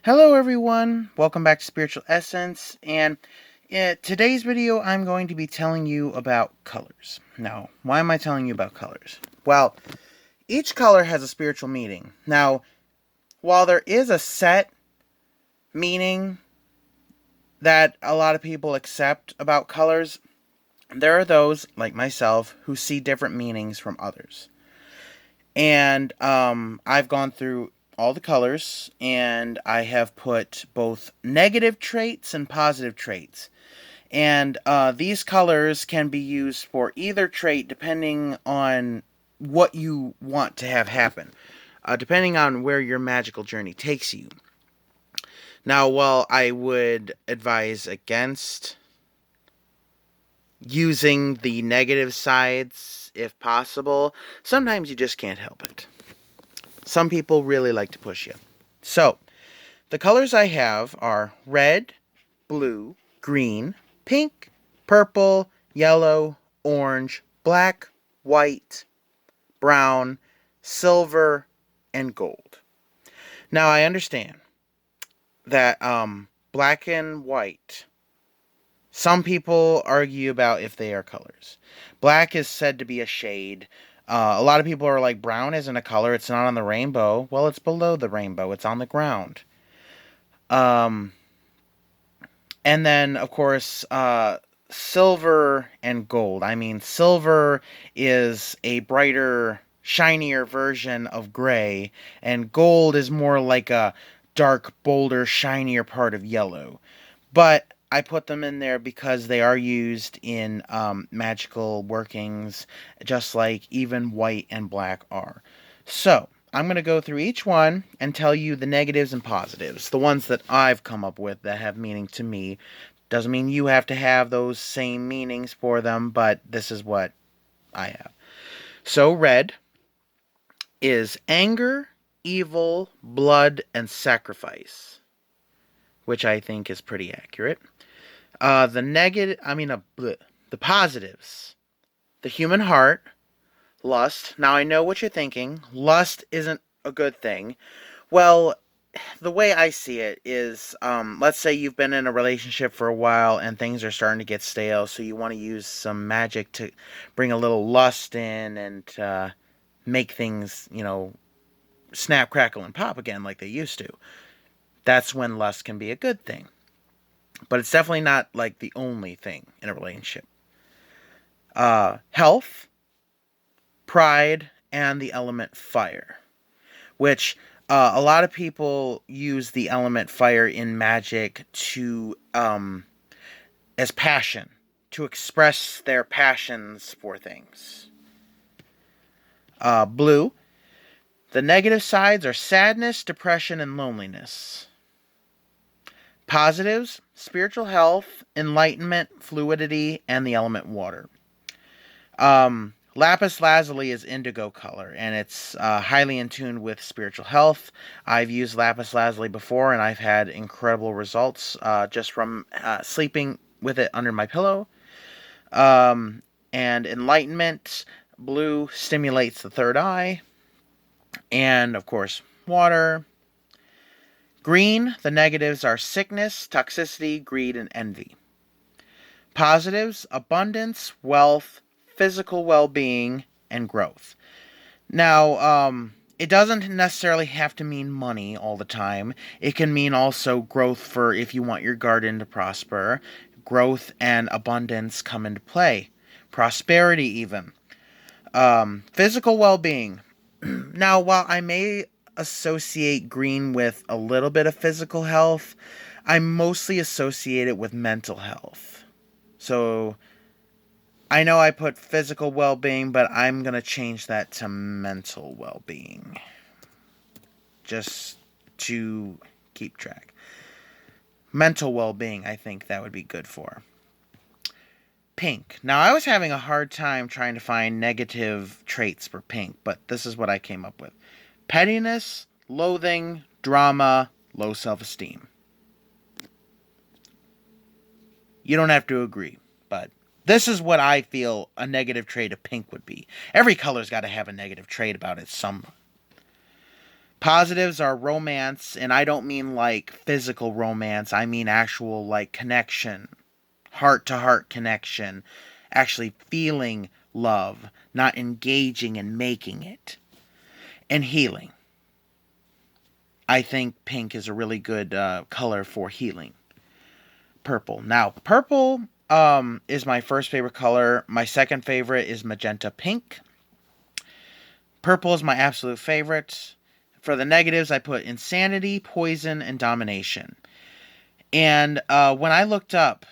Hello, everyone. Welcome back to Spiritual Essence. And in today's video, I'm going to be telling you about colors. Now, why am I telling you about colors? Well, each color has a spiritual meaning. Now, while there is a set meaning that a lot of people accept about colors, there are those, like myself, who see different meanings from others. And I've gone through all the colors, and I have put both negative traits and positive traits. And these colors can be used for either trait depending on what you want to have happen, depending on where your magical journey takes you. Now, while I would advise against using the negative sides if possible, sometimes you just can't help it. Some people really like to push you. So, the colors I have are red, blue, green, pink, purple, yellow, orange, black, white, brown, silver, and gold. Now, I understand that black and white, some people argue about if they are colors. Black is said to be a shade. A lot of people are like, brown isn't a color. It's not on the rainbow. Well, it's below the rainbow. It's on the ground. Um, and then, of course, silver and gold. I mean, silver is a brighter, shinier version of gray, and gold is more like a dark, bolder, shinier part of yellow. But I put them in there because they are used in magical workings, just like even white and black are. So, I'm going to go through each one and tell you the negatives and positives, the ones that I've come up with that have meaning to me. Doesn't mean you have to have those same meanings for them, but this is what I have. So, red is anger, evil, blood, and sacrifice, which I think is pretty accurate. The negative, the positives: the human heart, lust. Now I know what you're thinking. Lust isn't a good thing. Well, the way I see it is, let's say you've been in a relationship for a while and things are starting to get stale, so you want to use some magic to bring a little lust in and make things, snap, crackle, and pop again like they used to. That's when lust can be a good thing. But it's definitely not like the only thing in a relationship. Health, pride, and the element fire, which a lot of people use the element fire in magic to as passion, to express their passions for things. Blue, the negative sides are sadness, depression, and loneliness. Positives: spiritual health, enlightenment, fluidity, and the element water. Lapis lazuli is indigo color, and it's highly in tune with spiritual health. I've used lapis lazuli before, and I've had incredible results just from sleeping with it under my pillow. And enlightenment, blue stimulates the third eye, and of course, water. Green, the negatives are sickness, toxicity, greed, and envy. Positives: abundance, wealth, physical well being, and growth. Now, it doesn't necessarily have to mean money all the time. It can mean also growth for if you want your garden to prosper. Growth and abundance come into play. Prosperity, even. Physical well being. Now, while I may associate green with a little bit of physical health, I mostly associate it with mental health. So, I know I put physical well being, but I'm going to change that to mental well being. Just to keep track. Mental well being, I think that would be good for. Pink. Now, I was having a hard time trying to find negative traits for pink, but this is what I came up with: pettiness, loathing, drama, low self esteem. You don't have to agree, but this is what I feel a negative trait of pink would be. Every color's got to have a negative trait about it some. Positives are romance, and I don't mean like physical romance. I mean actual like connection, heart to heart connection, actually feeling love, not engaging and making it. And healing. I think pink is a really good color for healing. Purple. Now, purple is my first favorite color. My second favorite is magenta pink. Purple is my absolute favorite. For the negatives, I put insanity, poison, and domination. And when I looked up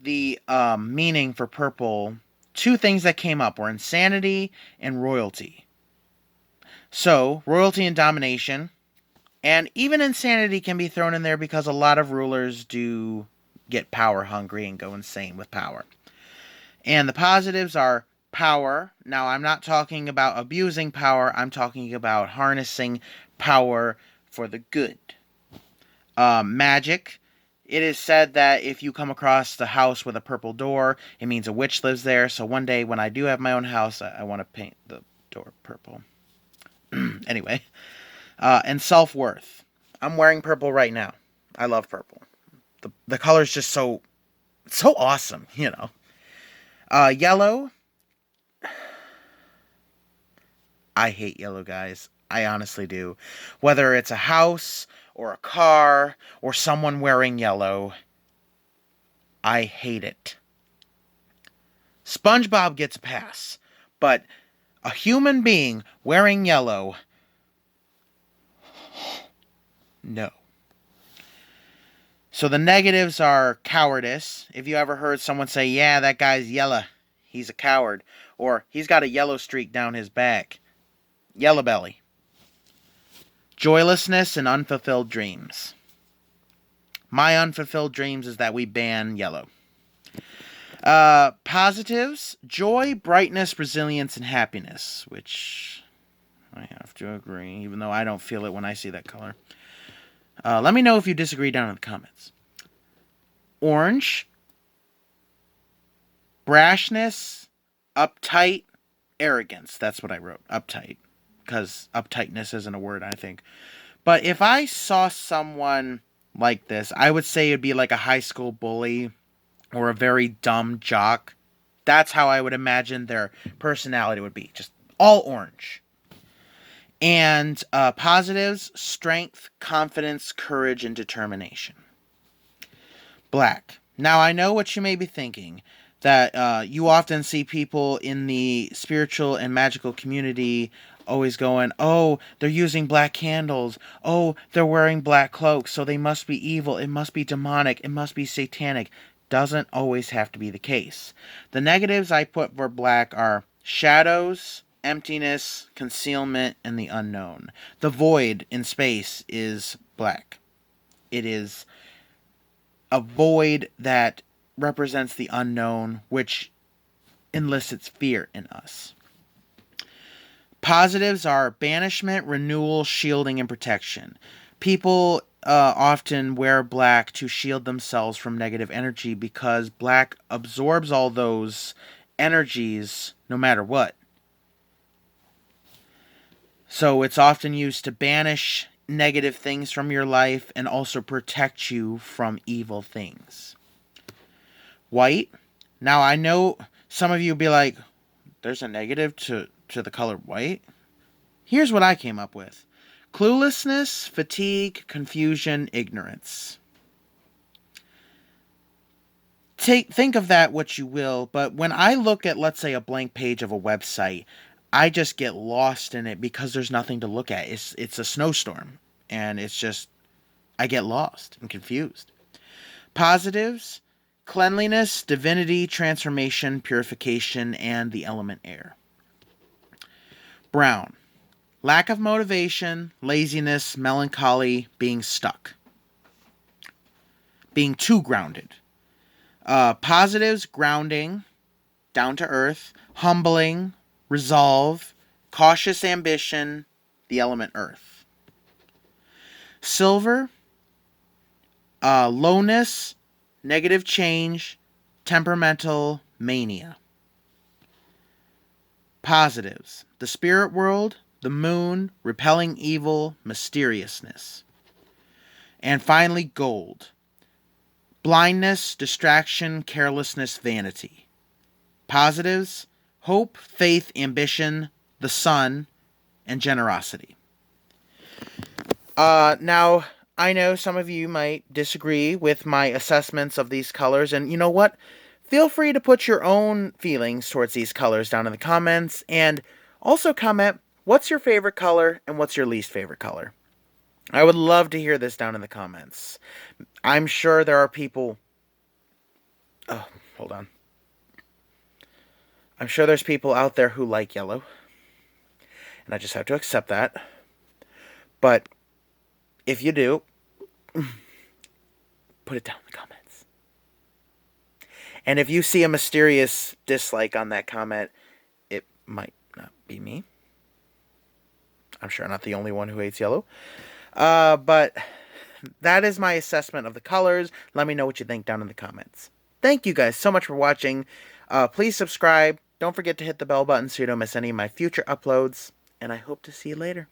the meaning for purple, two things that came up were insanity and royalty. So, royalty and domination, and even insanity can be thrown in there because a lot of rulers do get power hungry and go insane with power. And the positives are power. Now, I'm not talking about abusing power, I'm talking about harnessing power for the good. Magic. It is said that if you come across the house with a purple door, it means a witch lives there. So one day when I do have my own house, I want to paint the door purple. Anyway. And self-worth. I'm wearing purple right now. I love purple. The color's just so awesome, you know. Yellow. I hate yellow, guys. I honestly do. Whether it's a house or a car or someone wearing yellow, I hate it. SpongeBob gets a pass, but a human being wearing yellow, no. So the negatives are cowardice. If you ever heard someone say, yeah, that guy's yellow, he's a coward. Or he's got a yellow streak down his back. Yellow belly. Joylessness and unfulfilled dreams. My unfulfilled dreams is that we ban yellow. Positives, joy, brightness, resilience, and happiness, which I have to agree, even though I don't feel it when I see that color. Let me know if you disagree down in the comments. Orange, brashness, uptight, arrogance. That's what I wrote, uptight, because uptightness isn't a word, I think. But if I saw someone like this, I would say it'd be like a high school bully or a very dumb jock. That's how I would imagine their personality would be. Just all orange. And positives, strength, confidence, courage, and determination. Black. Now, I know what you may be thinking, that you often see people in the spiritual and magical community always going, oh, they're using black candles. Oh, they're wearing black cloaks, so they must be evil. It must be demonic. It must be satanic. Doesn't always have to be the case. The negatives I put for black are shadows, emptiness, concealment, and the unknown. The void in space is black. It is a void that represents the unknown, which elicits fear in us. Positives are banishment, renewal, shielding, and protection. People often wear black to shield themselves from negative energy because black absorbs all those energies no matter what. So it's often used to banish negative things from your life and also protect you from evil things. White. Now, I know some of you will be like, there's a negative to the color white? Here's what I came up with. Cluelessness, fatigue, confusion, ignorance. Think of that what you will, but when I look at, let's say, a blank page of a website, I just get lost in it because there's nothing to look at. It's a snowstorm, and it's just, I get lost and confused. Positives, cleanliness, divinity, transformation, purification, and the element air. Brown, lack of motivation, laziness, melancholy, being stuck. Being too grounded. Positives, grounding, down to earth, humbling, resolve, cautious ambition, the element earth. Silver, lowness, negative change, temperamental, mania. Positives, the spirit world, the moon, repelling evil, mysteriousness. And finally, gold. Blindness, distraction, carelessness, vanity. Positives, hope, faith, ambition, the sun, and generosity. Now, I know some of you might disagree with my assessments of these colors, and you know what? Feel free to put your own feelings towards these colors down in the comments, and also comment what's your favorite color and what's your least favorite color. I would love to hear this down in the comments. I'm sure there are people... Oh, hold on. I'm sure there's people out there who like yellow, and I just have to accept that. But if you do, put it down in the comments. And if you see a mysterious dislike on that comment, it might not be me. I'm sure I'm not the only one who hates yellow. But that is my assessment of the colors. Let me know what you think down in the comments. Thank you guys so much for watching. Please subscribe. Don't forget to hit the bell button so you don't miss any of my future uploads. And I hope to see you later.